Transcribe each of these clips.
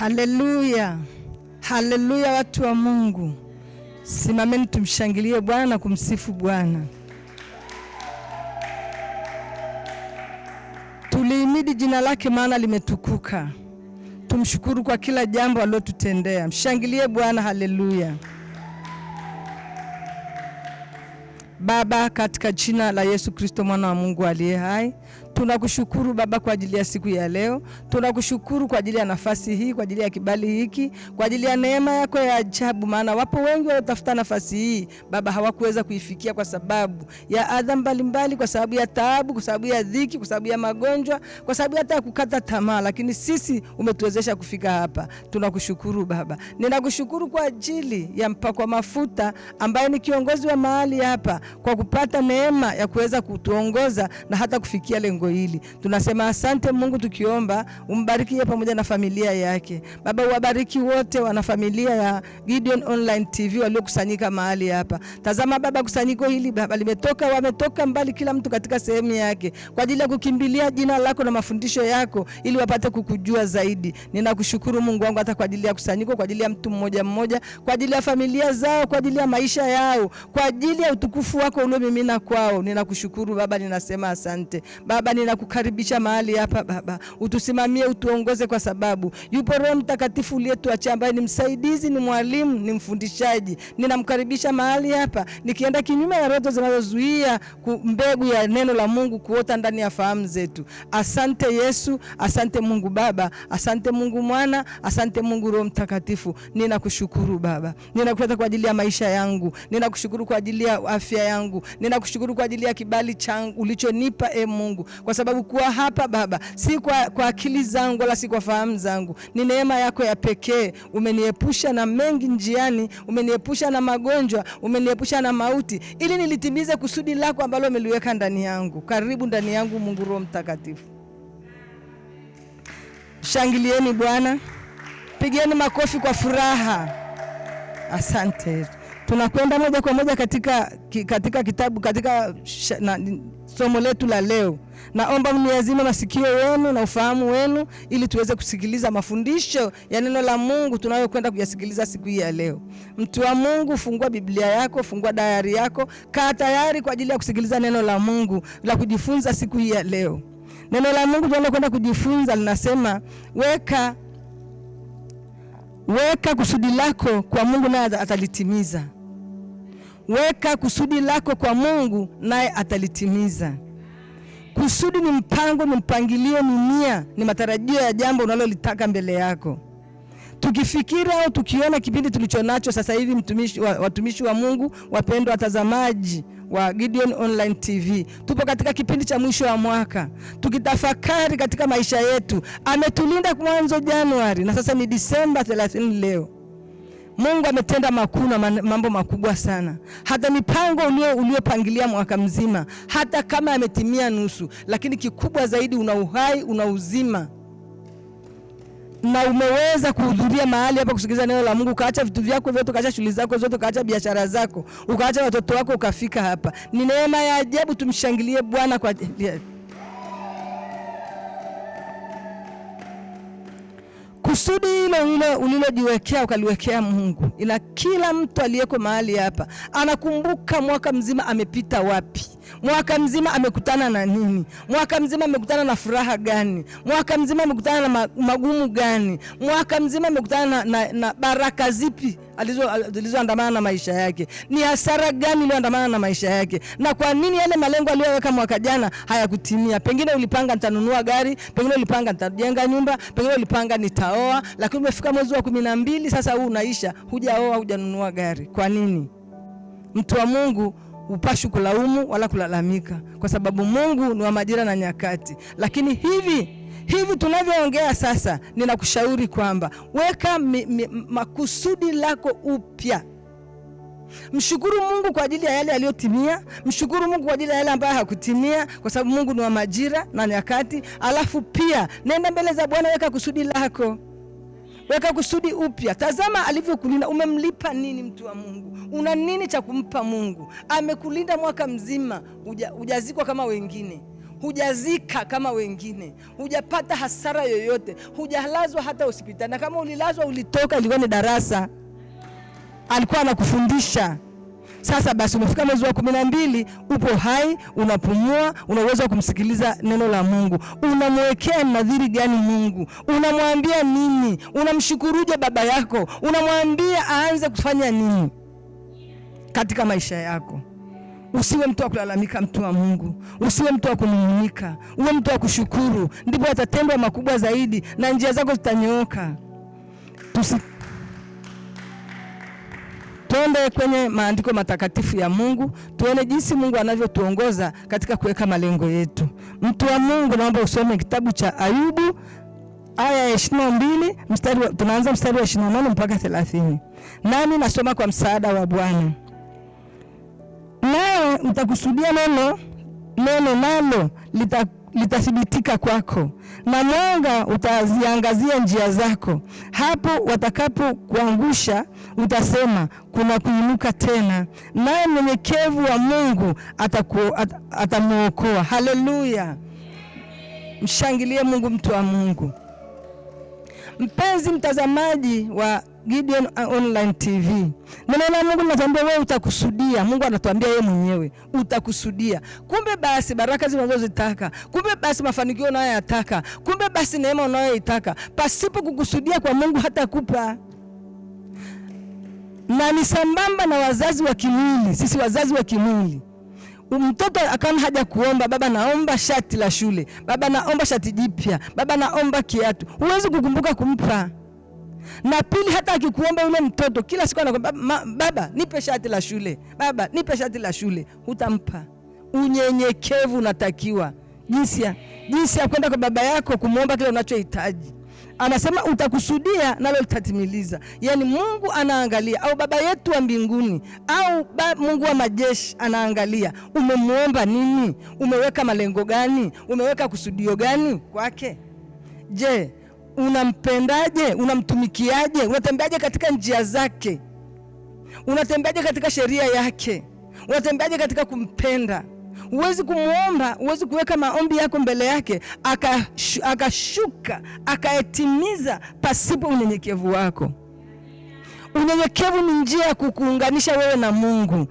Haleluya. Haleluya watu wa Mungu. Simameni tumshangilie Bwana na kumsifu Bwana. Tulihimidi jina lake maana limetukuka. Tumshukuru kwa kila jambo alilotutendea. Mshangilie Bwana. Haleluya. Baba, katika jina la Yesu Kristo mwana wa Mungu aliye hai, tunakushukuru Baba kwa ajili ya siku ya leo. Tunakushukuru kwa ajili ya nafasi hii, kwa ajili ya kibali hiki, kwa ajili ya neema yako ya ajabu, maana wapo wengi wanaotafuta nafasi hii Baba hawakuweza kuifikia kwa sababu ya adha mbalimbali, kwa sababu ya taabu, kwa sababu ya dhiki, kwa sababu ya magonjwa, kwa sababu hata ya kukata tamaa, lakini sisi umetuwezesha kufika hapa. Tunakushukuru Baba. Ninakushukuru kwa ajili ya mpakwa mafuta ambaye ni kiongozi wa mahali hapa, kwa kupata neema ya kuweza kutuongoza na hata kufikia lengo hili. Tunasema asante Mungu, tukiomba umbariki yeye pamoja na familia yake. Baba, uwabariki wote wana familia ya Gideon Online TV waliokusanyika mahali hapa. Tazama Baba, kusanyiko hili Baba wametoka mbali, kila mtu katika sehemu yake, kwa ajili ya kukimbilia jina lako na mafundisho yako ili wapate kukujua zaidi. Ninakushukuru Mungu wangu hata kwa ajili ya kusanyiko, kwa ajili ya mtu mmoja mmoja, kwa ajili ya familia zao, kwa ajili ya maisha yao, kwa ajili ya utukufu wako uliomimina kwao. Ninakushukuru Baba, ninasema asante. Baba, ninakukaribisha mahali hapa Baba. Utusimamie, utuongoze, kwa sababu yupo Roho Mtakatifu uliyetuachia ambaye ni msaidizi, ni mwalimu, ni mfundishaji. Ninamkaribisha mahali hapa, nikienda kinyume na roho zinazozuia mbegu ya neno la Mungu kuota ndani ya fahamu zetu. Asante Yesu, asante Mungu Baba, asante Mungu Mwana, asante Mungu Roho Mtakatifu. Ninakushukuru Baba. Ninakushukuru kwa ajili ya maisha yangu. Ninakushukuru kwa ajili ya afya yangu. Ninakushukuru kwa ajili ya kibali changu ulichonipa Mungu, kwa sababu kuwa hapa Baba si kwa akili zangu wala si kwa fahamu zangu. Ni neema yako ya pekee. Umeniepusha na mengi njiani, umeniepusha na magonjwa, umeniepusha na mauti, ili nilitimize kusudi lako ambalo umeliweka ndani yangu. Karibu ndani yangu Mungu Roho Mtakatifu. Shangilieni Bwana. Pigeni makofi kwa furaha. Asante. Tunakwenda moja kwa moja katika kitabu, katika somo letu la leo. Naomba mniazime masikio yenu na ufahamu wenu ili tuweze kusikiliza mafundisho ya neno la Mungu tunayokwenda kuyasikiliza siku hii ya leo. Mtu wa Mungu, fungua Biblia yako, fungua diary yako, kaa tayari kwa ajili ya kusikiliza neno la Mungu la kujifunza siku hii ya leo. Neno la Mungu tunalokwenda kujifunza linasema, weka kusudi lako kwa Mungu naye atalitimiza. Weka kusudi lako kwa Mungu naye atalitimiza. Kusudi ni mpango, ni mpangilio, ni nia, ni matarajio ya jambo unalolitaka mbele yako. Tukifikiri au tukiona kipindi tulichonacho sasa hivi, watumishi wa Mungu, wapendwa watazamaji wa Gideon Online TV, tupo katika kipindi cha mwisho wa mwaka, tukitafakari katika maisha yetu. Ametulinda mwanzo Januari na sasa ni Disemba 30 leo. Mungu ametenda makuu na mambo makubwa sana. Hata mipango uliopangilia mwaka mzima, hata kama yametimia nusu, lakini kikubwa zaidi una uhai, una uzima. Na umeweza kuhudhuria mahali hapa kusikiliza neno la Mungu, ukaacha vitu vyako vyote, ukaacha shughuli zako zote, ukaacha biashara zako, ukaacha watoto wako, ukafika hapa. Ni neema ya ajabu. Tumshangilie Bwana kwa kusudi hilo ulilojiwekea, ukaliwekea Mungu. Ila kila mtu aliyeko mahali hapa anakumbuka mwaka mzima amepita wapi, mwaka mzima amekutana na nini, mwaka mzima amekutana na furaha gani, mwaka mzima amekutana na magumu gani, mwaka mzima amekutana na baraka zipi alizoandamana na maisha yake, ni hasara gani iliyoandamana na maisha yake, na kwa nini yale malengo aliyoweka mwaka jana hayakutimia. Pengine ulipanga nitanunua gari, pengine ulipanga nitajenga nyumba, pengine ulipanga nitaoa, lakini umefika mwezi wa 12 sasa huu unaisha, hujaoa, hujanunua gari. Kwa nini? Mtu wa Mungu, upashu kulaumu wala kulalamika, kwa sababu Mungu ni wa majira na nyakati. Lakini hivi tunavyoongea sasa, ninakushauri kwamba weka makusudi lako upya. Mshukuru Mungu kwa ajili ya yale yaliyotimia, mshukuru Mungu kwa ajili ya yale ambayo hakutimia, kwa sababu Mungu ni wa majira na nyakati. Alafu pia nenda mbele za Bwana, weka kusudi lako. Weka kusudi upya. Tazama alivyokulinda. Umemlipa nini mtu wa Mungu? Una nini cha kumpa Mungu? Amekulinda mwaka mzima, hujazikwa kama wengine. hujazika kama wengine, hujapata hasara yoyote, hujalazwa hata hospitali, na kama ulilazwa ulitoka, ilikuwa ni darasa alikuwa anakufundisha. Sasa basi umefika mwezi wa 12, upo hai, unapumua, una uwezo wa kumsikiliza neno la Mungu. Unamwekea nadhiri gani Mungu? Unamwambia nini? Unamshukuruje baba yako? Unamwambia aanze kufanya nini katika maisha yako? Usiwe mtu wa kulalamika, mtu wa Mungu. Usiwe mtu wa kunung'unika, uwe mtu wa kushukuru, ndipo atatendwa makubwa zaidi na njia zako zitanyooka. Tuende kwenye maandiko matakatifu ya Mungu, tuone jinsi Mungu anavyotuongoza katika kuweka malengo yetu. Mtu wa Mungu, naomba usome kitabu cha Ayubu aya ya 22, tunaanza mstari wa 28 mpaka 30. Nami nasoma kwa msaada wa Bwana. Nawe utakusudia neno nalo litathibitika kwako, na mwanga utaziangazia njia zako. Hapo watakapo kuangusha utasema, kuna kuinuka tena, naye mnyenyekevu wa Mungu atamuokoa. Haleluya! Mshangilie Mungu, mtu wa Mungu. Mpenzi mtazamaji wa Gideon Online TV, neno la Mungu linatuambia wewe utakusudia. Mungu anatuambia yeye mwenyewe utakusudia. Kumbe basi baraka zinazozitaka, kumbe basi mafanikio unayoyataka, kumbe basi neema unayoitaka, pasipo kukusudia kwa Mungu hatakupa. Na ni sambamba na wazazi wa kimwili. Sisi wazazi wa kimwili, mtoto akana haja kuomba, baba naomba shati la shule, baba naomba shati jipya, baba naomba kiatu, huwezi kukumbuka kumpa. Na pili, hata akikuomba yule mtoto kila siku anakwambia baba nipe shati la shule, baba nipe shati la shule, hutampa. Unyenyekevu unatakiwa, jinsi ya kwenda kwa baba yako kumuomba kile unachohitaji. Anasema utakusudia nalo litatimiliza. Yaani Mungu anaangalia, au baba yetu wa mbinguni, au Mungu wa majeshi anaangalia umemuomba nini, umeweka malengo gani, umeweka kusudio gani kwake. Je, unampendaje? Unamtumikiaje? Unatembeaje katika njia zake? Unatembeaje katika sheria yake? Unatembeaje katika kumpenda? Huwezi kumuomba, huwezi kuweka maombi yako mbele yake akashuka akaetimiza pasipo unyenyekevu wako. Unyenyekevu ni njia ya kukuunganisha wewe na Mungu,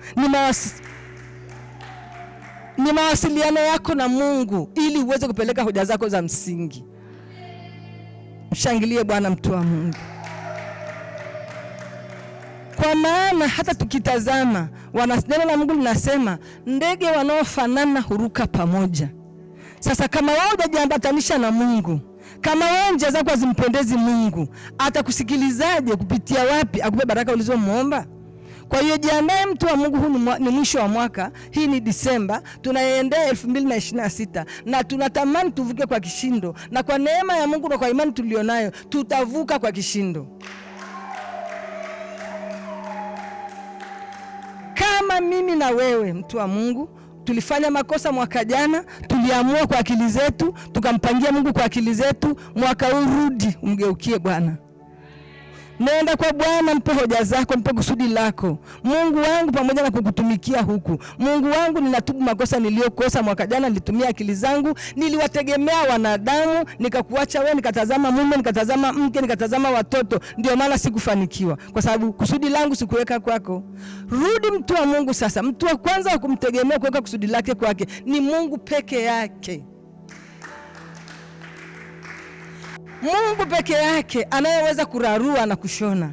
ni mawasiliano yako na Mungu, ili uweze kupeleka hoja zako za msingi. Mshangilie Bwana, mtu wa Mungu. Kwa maana hata tukitazama, neno la Mungu linasema ndege wanaofanana huruka pamoja. Sasa kama wewe hujajiambatanisha na Mungu, kama wewe njia zako hazimpendezi Mungu, atakusikilizaje? Kupitia wapi akupe baraka ulizomuomba? Kwa hiyo jiandae, mtu wa Mungu. Huu ni mwisho wa mwaka, hii ni Disemba, tunaendea 2026 na tunatamani tuvuke kwa kishindo, na kwa neema ya Mungu na kwa imani tulionayo tutavuka kwa kishindo. Kama mimi na wewe, mtu wa Mungu, tulifanya makosa mwaka jana, tuliamua kwa akili zetu, tukampangia Mungu kwa akili zetu, mwaka huu rudi umgeukie Bwana. Nenda kwa Bwana, mpe hoja zako, mpe kusudi lako. Mungu wangu, pamoja na kukutumikia huku, Mungu wangu, ninatubu makosa niliyokosa mwaka jana. Nilitumia akili zangu, niliwategemea wanadamu, nikakuacha wewe, nikatazama mume, nikatazama mke, nikatazama watoto, ndio maana sikufanikiwa, kwa sababu kusudi langu sikuweka kwako. Rudi, mtu wa Mungu. Sasa mtu wa kwanza wa kumtegemea kuweka kusudi lake kwake ni Mungu peke yake. Mungu peke yake anayeweza kurarua na kushona.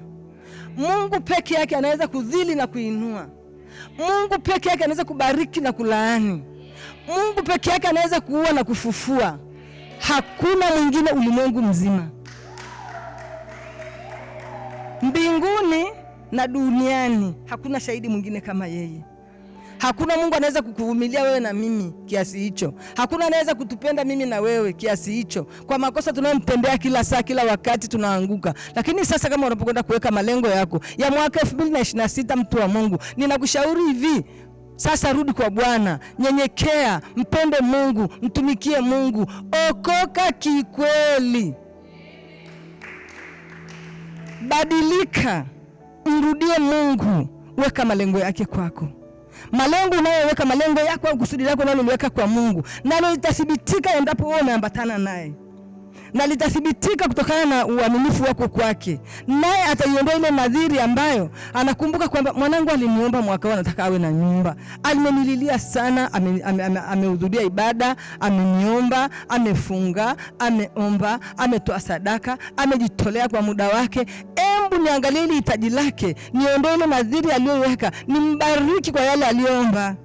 Mungu peke yake anaweza kudhili na kuinua. Mungu peke yake anaweza kubariki na kulaani. Mungu peke yake anaweza kuua na kufufua. Hakuna mwingine ulimwengu mzima, mbinguni na duniani, hakuna shahidi mwingine kama yeye. Hakuna Mungu anaweza kukuvumilia wewe na mimi kiasi hicho. Hakuna anaweza kutupenda mimi na wewe kiasi hicho. Kwa makosa tunayomtendea kila saa, kila wakati tunaanguka. Lakini sasa kama unapokwenda kuweka malengo yako ya mwaka 2026, mtu wa Mungu, ninakushauri hivi. Sasa rudi kwa Bwana, nyenyekea, mpende Mungu, mtumikie Mungu, okoka kikweli. Badilika, mrudie Mungu, weka malengo yake kwako. Malengo unayoweka, malengo yako au kusudi lako unaloliweka kwa Mungu, nalo litathibitika endapo wewe umeambatana naye. Na litathibitika kutokana na uaminifu wako kwake. Naye ataiondoa ile nadhiri ambayo anakumbuka kwamba mwanangu aliniomba mwaka huu anataka awe na nyumba. Amenililia sana, amehudhuria ibada, ameniomba, amefunga, ameomba, ametoa sadaka, amejitolea kwa muda wake. Embu niangalie ile hitaji lake, niondoe ile nadhiri aliyoweka, nimbariki kwa yale aliyoomba.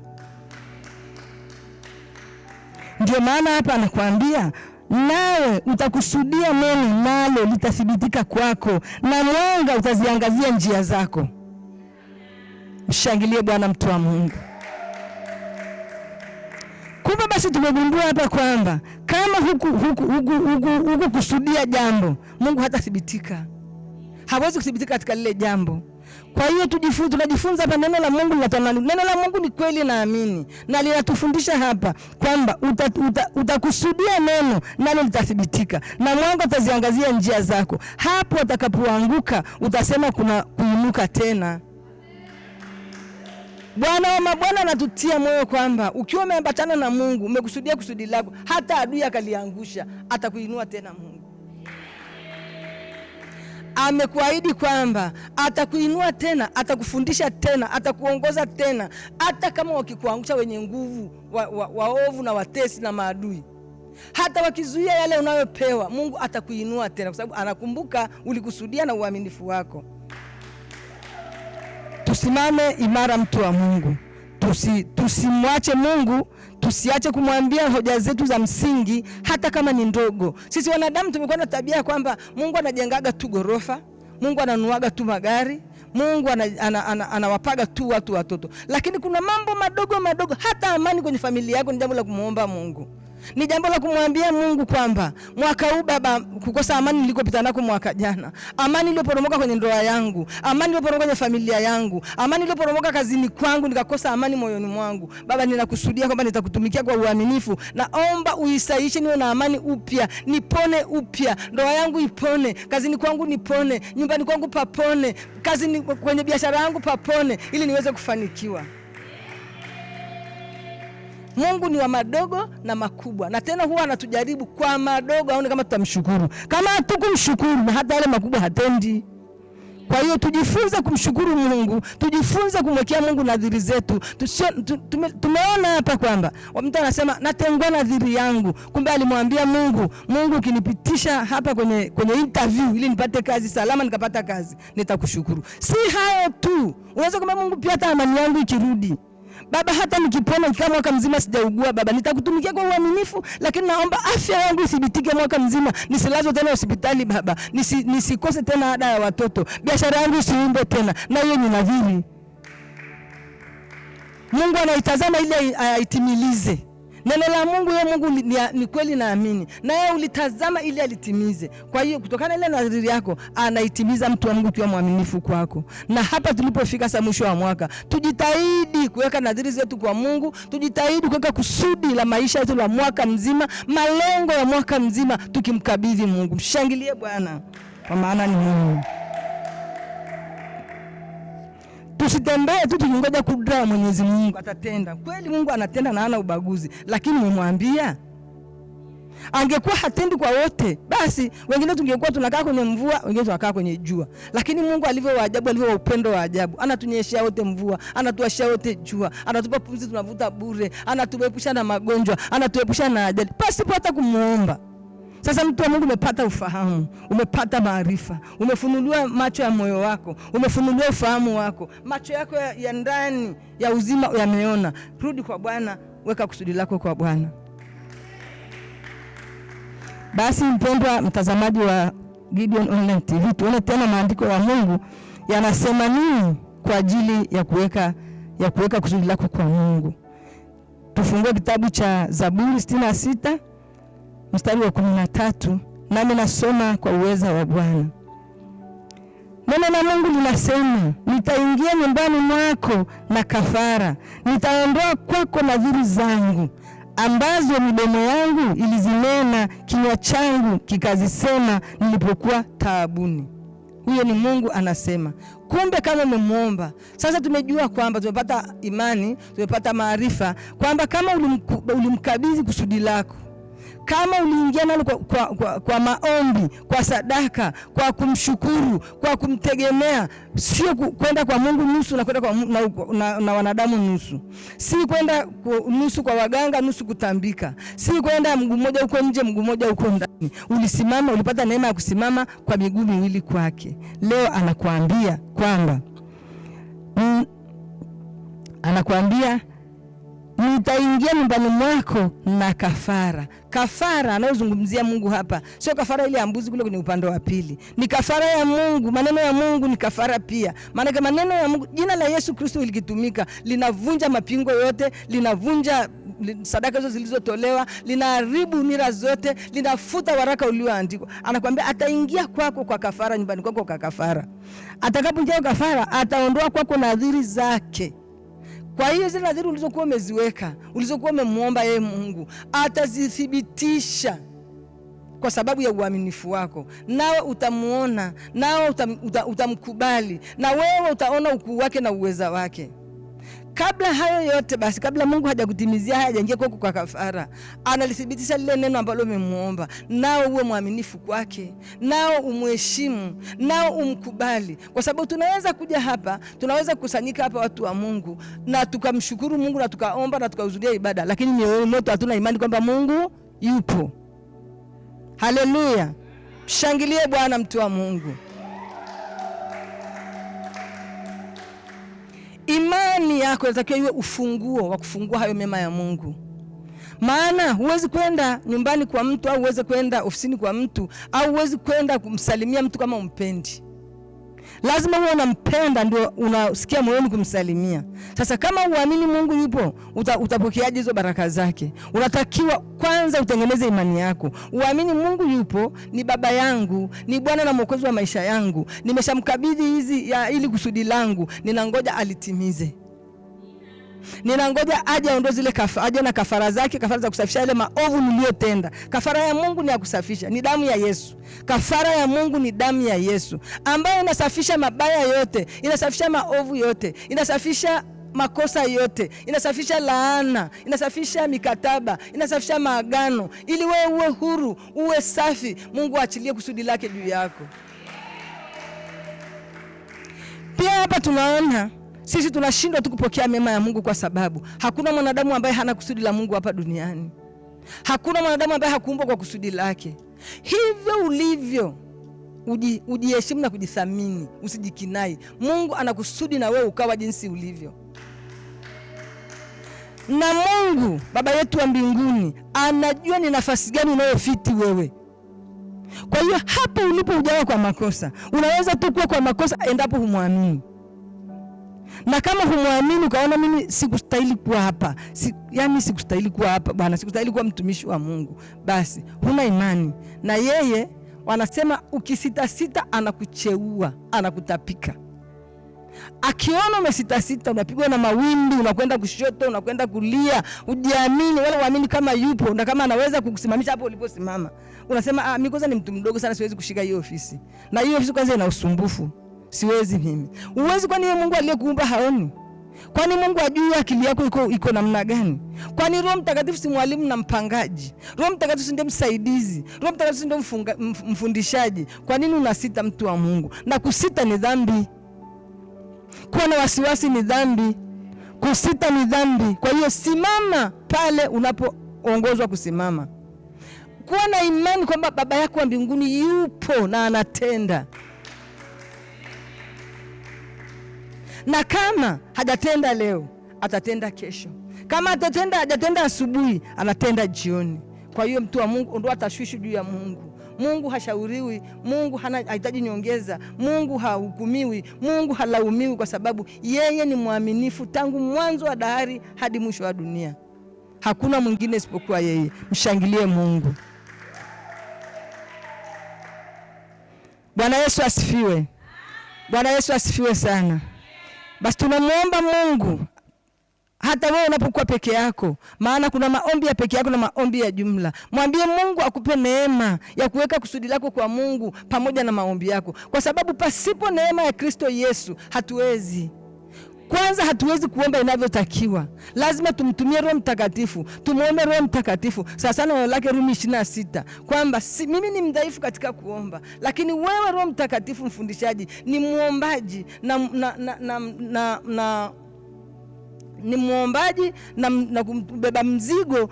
Ndio maana hapa anakuambia nawe utakusudia neno, nalo litathibitika kwako, na mwanga utaziangazia njia zako. Mshangilie Bwana, mtu wa Mungu. Kumbe basi tumegundua hapa kwamba kama huku kusudia jambo, Mungu hatathibitika. Hawezi kuthibitika katika lile jambo. Kwa hiyo tunajifunza hapa neno la Mungu linatana. Neno la Mungu ni kweli na amini, na linatufundisha hapa kwamba utakusudia neno nalo litathibitika, na mwanga utaziangazia njia zako. Hapo utakapoanguka utasema kuna kuinuka tena. Bwana wa mabwana anatutia moyo kwamba ukiwa umeambatana na Mungu, umekusudia kusudi lako, hata adui akaliangusha, atakuinua tena. Mungu amekuahidi kwamba atakuinua tena, atakufundisha tena, atakuongoza tena, hata kama wakikuangusha wenye nguvu, waovu na watesi na maadui, hata wakizuia yale unayopewa, Mungu atakuinua tena, kwa sababu anakumbuka ulikusudia na uaminifu wako. Tusimame imara, mtu wa Mungu. Tusimwache Mungu, tusiache kumwambia hoja zetu za msingi hata kama ni ndogo. Sisi wanadamu tumekuwa na tabia kwamba Mungu anajengaga tu gorofa, Mungu ananuaga tu magari, Mungu anawapaga tu watu watoto. Lakini kuna mambo madogo madogo, hata amani kwenye familia yako ni jambo la kumuomba Mungu. Ni jambo la kumwambia Mungu kwamba mwaka huu Baba, kukosa amani nilikopita nako mwaka jana, amani iliyoporomoka kwenye ndoa yangu, amani iliyoporomoka kwenye familia yangu, amani iliyoporomoka kazini kwangu, nikakosa amani moyoni mwangu, Baba ninakusudia kwamba nitakutumikia kwa uaminifu. Naomba uisaishe niwe na amani upya, nipone upya, ndoa yangu ipone, kazini kwangu nipone, nyumbani kwangu papone, kazini kwenye biashara yangu papone, ili niweze kufanikiwa. Mungu ni wa madogo na makubwa, na tena huwa anatujaribu kwa madogo aone kama tutamshukuru. Kama hatukumshukuru, na hata yale makubwa hatendi. Kwa hiyo tujifunze kumshukuru Mungu, tujifunze kumwekea Mungu nadhiri zetu. Tumeona hapa kwamba mtu anasema natengua nadhiri yangu. Kumbe alimwambia Mungu, ukinipitisha hapa kwenye interview ili nipate kazi salama, nikapata kazi, nitakushukuru. Si hayo tu, unaweza kumwambia Mungu pia hata amani yangu ikirudi, Baba, hata nikipona kama mwaka mzima sijaugua, Baba nitakutumikia kwa uaminifu, lakini naomba afya yangu ithibitike mwaka mzima, nisilazwe tena hospitali Baba, nisikose tena ada ya watoto, biashara yangu isiumbe tena. Na hiyo ni nadhiri. Mungu anaitazama ile aitimilize. Neno la Mungu, yeye Mungu ni kweli na amini, na yeye ulitazama ili alitimize. Kwa hiyo kutokana ile nadhiri yako anaitimiza, mtu wa Mungu, kwa mwaminifu kwako. Na hapa tulipofika sasa mwisho wa mwaka, tujitahidi kuweka nadhiri zetu kwa Mungu, tujitahidi kuweka kusudi la maisha yetu la mwaka mzima, malengo ya mwaka mzima tukimkabidhi Mungu. Mshangilie Bwana, kwa maana ni Mungu. Tusitembee tu tukingoja kudra ya Mwenyezi Mungu atatenda. Kweli Mungu anatenda na hana ubaguzi, lakini mwambia angekuwa hatendi kwa wote, basi wengine tungekuwa tunakaa kwenye mvua, wengine tunakaa kwenye jua. Lakini Mungu alivyo wa ajabu, alivyo upendo wa ajabu, anatunyeshia wote mvua, anatuashia wote jua, anatupa pumzi tunavuta bure, anatuepusha na magonjwa, anatuepusha na ajali pasipo hata kumuomba. Sasa mtu wa Mungu, umepata ufahamu, umepata maarifa, umefunuliwa macho ya moyo wako, umefunuliwa ufahamu wako, macho yako ya ndani ya uzima yameona. Rudi kwa Bwana, weka kusudi lako kwa Bwana. Basi mpendwa mtazamaji wa Gideon Online TV, tuone tena maandiko ya Mungu yanasema nini kwa ajili ya kuweka kusudi lako kwa Mungu. Tufungue kitabu cha Zaburi 66 mstari wa 13, nami nasoma kwa uweza wa Bwana. Neno la Mungu linasema, nitaingia nyumbani mwako na kafara, nitaondoa kwako nadhiri zangu ambazo midomo yangu ilizinena, kinywa changu kikazisema nilipokuwa taabuni. Huyo ni Mungu anasema. Kumbe kama umemuomba, sasa tumejua kwamba tumepata imani, tumepata maarifa kwamba kama ulimkabidhi kusudi lako, kama uliingia nalo kwa maombi, kwa sadaka, kwa kumshukuru, kwa kumtegemea, sio kwenda kwa Mungu nusu na kwenda na wanadamu nusu. Si kwenda nusu kwa waganga, nusu kutambika. Si kwenda mguu mmoja huko nje, mguu mmoja huko ndani. Ulisimama, ulipata neema ya kusimama kwa miguu miwili kwake. Leo anakuambia kwamba nitaingia nyumbani mwako na kafara. Kafara anayozungumzia Mungu hapa sio kafara ile ya mbuzi kule kwenye upande wa pili. Ni kafara ya Mungu. Maneno ya Mungu ni kafara pia. Maana maneno ya Mungu, jina la Yesu Kristo likitumika, linavunja mapingo yote, linavunja sadaka hizo zilizotolewa, linaharibu nira zote, linafuta waraka ulioandikwa. Anakuambia ataingia kwako kwa kafara, nyumbani kwako kwa kafara. Atakapoingia kwa kafara, ataondoa kwako nadhiri zake. Kwa hiyo zile nadhiri ulizokuwa umeziweka, ulizokuwa umemuomba yeye Mungu, atazithibitisha kwa sababu ya uaminifu wako. Nawe utamuona, nawe utamkubali, na wewe utaona ukuu wake na uweza wake. Kabla hayo yote basi, kabla Mungu hajakutimizia haya, hajaingia kwako kwa kafara, analithibitisha lile neno ambalo umemuomba. Nao uwe mwaminifu kwake, nao umheshimu, nao umkubali. Kwa sababu tunaweza kuja hapa, tunaweza kukusanyika hapa watu wa Mungu na tukamshukuru Mungu na tukaomba na tukahudhuria ibada, lakini mioyoni mwetu hatuna imani kwamba Mungu yupo. Haleluya. Shangilie Bwana, mtu wa Mungu. Imani yako inatakiwa iwe ufunguo wa kufungua hayo mema ya Mungu. Maana huwezi kwenda nyumbani kwa mtu, au huwezi kwenda ofisini kwa mtu, au huwezi kwenda kumsalimia mtu kama umpendi. Lazima uwe unampenda ndio unasikia moyoni kumsalimia. Sasa kama uamini Mungu yupo, utapokeaje hizo baraka zake? Unatakiwa kwanza utengeneze imani yako. Uamini Mungu yupo, ni baba yangu, ni Bwana na Mwokozi wa maisha yangu. Nimeshamkabidhi ili kusudi langu, ninangoja alitimize. Ninangoja aje aondoe zile aje na kafara zake, kafara za kusafisha ile maovu niliyotenda. Kafara ya Mungu ni ya kusafisha, ni damu ya Yesu. Kafara ya Mungu ni damu ya Yesu ambayo inasafisha mabaya yote, inasafisha maovu yote, inasafisha makosa yote, inasafisha laana, inasafisha mikataba, inasafisha maagano, ili wewe uwe huru, uwe safi. Mungu aachilie kusudi lake juu yako. Pia hapa tunaona sisi tunashindwa tu kupokea mema ya Mungu kwa sababu hakuna mwanadamu ambaye hana kusudi la Mungu hapa duniani. Hakuna mwanadamu ambaye hakuumbwa kwa kusudi lake. Hivyo ulivyo, ujiheshimu na kujithamini, usijikinai. Mungu anakusudi na wewe ukawa jinsi ulivyo. Na Mungu Baba yetu wa mbinguni anajua ni nafasi gani unayofiti wewe. Kwa hiyo hapo ulipo hujawa kwa makosa. Unaweza tu kuwa kwa makosa endapo humwamini. Na kama humwamini ukaona mimi sikustahili kuwa hapa, sikustahili kuwa hapa bwana, sikustahili kuwa mtumishi wa Mungu, basi huna imani na yeye. Wanasema ukisita anakucheua, anakutapika. Akiona umesita, unapigwa na mawimbi, unakwenda kushoto, unakwenda kulia, ujiamini wala uamini kama yupo na kama anaweza kukusimamisha hapo uliposimama. Unasema mimi kwanza ni mtu mdogo sana, siwezi kushika hiyo ofisi. Na hiyo ofisi kwanza ina usumbufu. Siwezi mimi. Uwezi, kwani yeye Mungu aliyekuumba haoni? Kwani Mungu ajui akili yako iko namna gani? Kwani Roho Mtakatifu si mwalimu na mpangaji? Roho Mtakatifu si ndiye msaidizi? Roho Mtakatifu si ndiye mfundishaji? Kwa nini unasita, mtu wa Mungu? Na kusita ni dhambi. Kuwa na wasiwasi ni dhambi. Kusita ni dhambi. Kwa hiyo simama pale unapoongozwa kusimama. Kuwa na imani kwamba Baba yako wa mbinguni yupo na anatenda. Na kama hajatenda leo, atatenda kesho. Kama hajatenda asubuhi, anatenda jioni. Kwa hiyo mtu wa Mungu, ondoa tashwishi juu ya Mungu. Mungu hashauriwi, Mungu hahitaji nyongeza, Mungu hahukumiwi, Mungu halaumiwi, kwa sababu yeye ni mwaminifu tangu mwanzo wa dahari hadi mwisho wa dunia. Hakuna mwingine isipokuwa yeye. Mshangilie Mungu. Bwana Yesu asifiwe. Bwana Yesu asifiwe sana. Basi tunamuomba Mungu hata wewe unapokuwa peke yako, maana kuna maombi ya peke yako na maombi ya jumla. Mwambie Mungu akupe neema ya kuweka kusudi lako kwa Mungu pamoja na maombi yako, kwa sababu pasipo neema ya Kristo Yesu hatuwezi. Kwanza hatuwezi kuomba inavyotakiwa. Lazima tumtumie Roho Mtakatifu, tumuombe Roho Mtakatifu. Sasa neno lake Rumi 26 kwamba mimi ni mdhaifu katika kuomba, lakini wewe Roho Mtakatifu mfundishaji ni muombaji ni muombaji na kubeba mzigo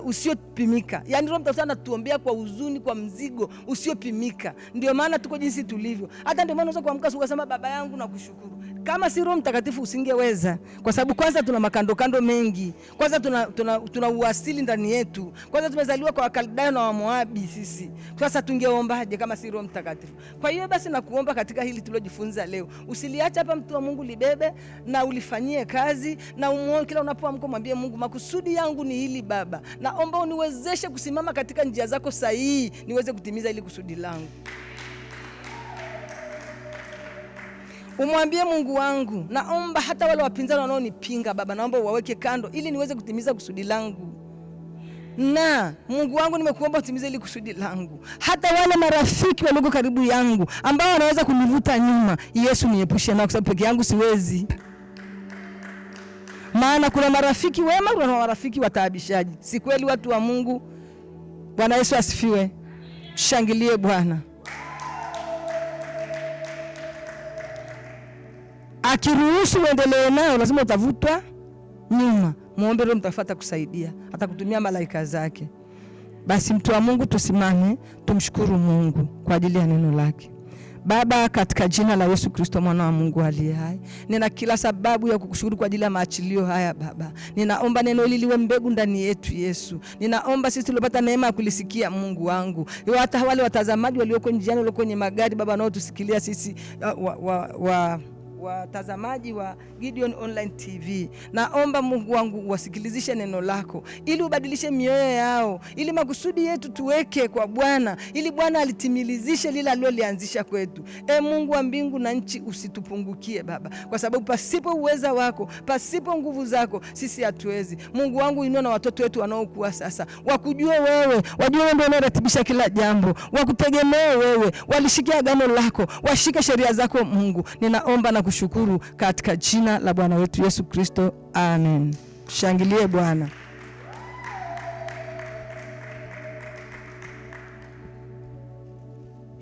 usiopimika. Yaani Roho Mtakatifu anatuombea kwa huzuni, kwa mzigo usiopimika. Ndio maana tuko jinsi tulivyo. Hata ndio maana unaweza kuamka asubuhi ukasema Baba yangu nakushukuru. Kama si Roho Mtakatifu usingeweza, kwa sababu kwanza tuna makando mengi. Kwanza tuna uasili ndani yetu. Kwanza tumezaliwa kwa Wakaldayo na Wamoabi sisi. Sasa tungeombaje kama si Roho Mtakatifu? Kwa hiyo basi nakuomba katika hili tulojifunza leo, usiliache hapa mtu wa Mungu libebe na ulifanyie kazi, na umuone kila unapoamka mwambie Mungu, makusudi yangu ni hili Baba. Naomba uniwezeshe kusimama katika njia zako sahihi niweze kutimiza hili kusudi langu. Umwambie Mungu wangu, naomba hata wale wapinzani wanaonipinga Baba, naomba uwaweke kando ili niweze kutimiza kusudi langu. Na Mungu wangu, nimekuomba utimize ili kusudi langu. Hata wale marafiki walioko karibu yangu ambao wanaweza kunivuta nyuma, Yesu niepushe nao, kwa sababu peke yangu siwezi. Maana kuna marafiki wema, kuna marafiki wataabishaji. Si kweli watu wa Mungu? Bwana Yesu asifiwe. Shangilie Bwana. Akiruhusu uendelee nao, lazima utavutwa nyuma. Muombe Roho Mtakatifu kusaidia, atakutumia malaika zake. Basi mtu wa Mungu, tusimame tumshukuru Mungu kwa ajili ya neno lake. Baba, katika jina la Yesu Kristo mwana wa Mungu aliye hai, nina kila sababu ya kukushukuru kwa ajili ya maachilio haya Baba. Ninaomba neno hili liwe mbegu ndani yetu Yesu. Ninaomba sisi tulipata neema ya kulisikia Mungu wangu. Hata wale watazamaji walioko njiani, walioko kwenye magari Baba, nao tusikilia sisi watazamaji wa Gideon Online TV. Naomba Mungu wangu wasikilizishe neno lako ili ubadilishe mioyo yao, ili makusudi yetu tuweke kwa Bwana, ili Bwana alitimilizishe lile alilolianzisha kwetu. Mungu wa mbingu na nchi, usitupungukie Baba, kwa sababu pasipo uweza wako, pasipo nguvu zako sisi hatuwezi. Mungu wangu, inua na watoto wetu wanaokuwa sasa, wakujue wewe, wajue wewe ndio unaratibisha kila jambo, wakutegemee wewe, walishike agano lako, washike sheria zako Mungu. Ninaomba na kushukuru katika jina la Bwana wetu Yesu Kristo. Amen. Shangilie Bwana.